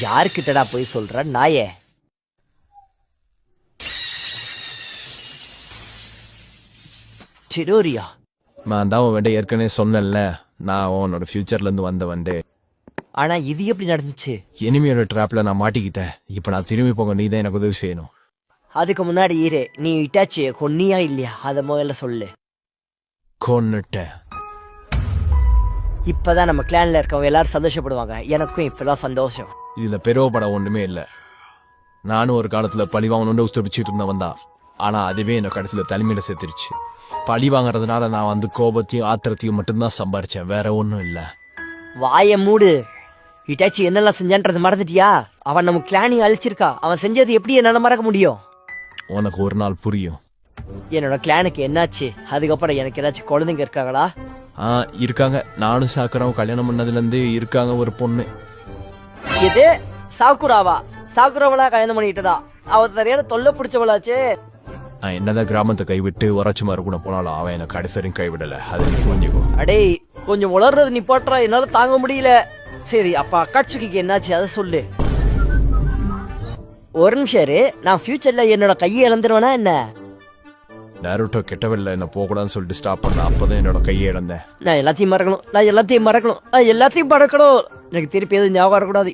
யாருக்கிட்டடா போய் சொல்ற நாயே? சிடோரியா? நான் தான் உன் ஏற்கனவே சொன்னேன்ல, நான் உன்னோட ஃபியூச்சர்ல இருந்து வந்தவன்டே. ஆனா இது எப்படி நடந்துச்சு? எனிமியோட ட்ராப்ல நான் மாட்டிக்கிட்டேன். இப்ப நான் திரும்பி போக நீ தான் எனக்கு உதவி செய்யணும். அதுக்கு முன்னாடி இரு, நீ இட்டாச்சிய கொன்னியா இல்லையா அத முதல்ல சொல்லு. கொன்னுட்டேன். இப்பதான் நம்ம கிளான்ல இருக்கவங்க எல்லாரும் சந்தோஷப்படுவாங்க. எனக்கும் இப்பதான் சந்தோஷம். இதுல பெருவப்பட ஒண்ணுமே இல்ல. நானும் ஒரு காலத்துல பழி வாங்கணும்னு உத்தரவிச்சுட்டு இருந்தவன் தான். ஆனா அதுவே என்ன கடைசியில தலைமையில சேர்த்துருச்சு. பழி வாங்கறதுனால நான் வந்து கோபத்தையும் ஆத்திரத்தையும் மட்டும்தான் சம்பாரிச்சேன், வேற ஒன்னும் இல்ல. வாய மூடு. இட்டாச்சி என்னெல்லாம் செஞ்சான்றது மறந்துட்டியா? அவன் நம்ம கிளானையும் அழிச்சிருக்கா. அவன் செஞ்சது எப்படி என்னால மறக்க முடியும்? உனக்கு ஒரு நாள் புரியும். என்னோட கிளானுக்கு என்னாச்சு? அதுக்கப்புறம் எனக்கு ஏதாச்சும் குழந்தைங்க இருக்காங்களா? இருக்காங்க. நானும் சாக்குறாவும் கல்யாணம் பண்ணதுல இருந்து இருக்காங்க ஒரு பொண்ணு. இது சாக்குராவா? சாக்குராவளா கல்யாணம் பண்ணிட்டதா? அவ சரியான தொல்லை பிடிச்சவளாச்சே. நான் என்னதான் கிராமத்தை கைவிட்டு உரைச்சு மாறு கூட போனாலும் அவன் எனக்கு கடைசரையும் கைவிடல. அது நீ புரிஞ்சுக்கோ. அடே கொஞ்சம் உளர்றது நீ போட்டுறா, என்னால தாங்க முடியல. சரி அப்ப அக்காட்சிக்கு என்னாச்சு அதை சொல்லு. ஒரு நிமிஷம், நான் ஃபியூச்சர்ல என்னோட கையை இழந்துருவேனா என்ன? நாருட்டோ கெட்டவல்ல என்ன போகக்கூடாதுன்னு சொல்லிட்டு ஸ்டாப் பண்ண. அப்பதான் என்னோட கையை இழந்தேன். நான் எல்லாத்தையும் மறக்கணும். எனக்கு திருப்பி எதுவும் ஞாபகம் வரக்கூடாது.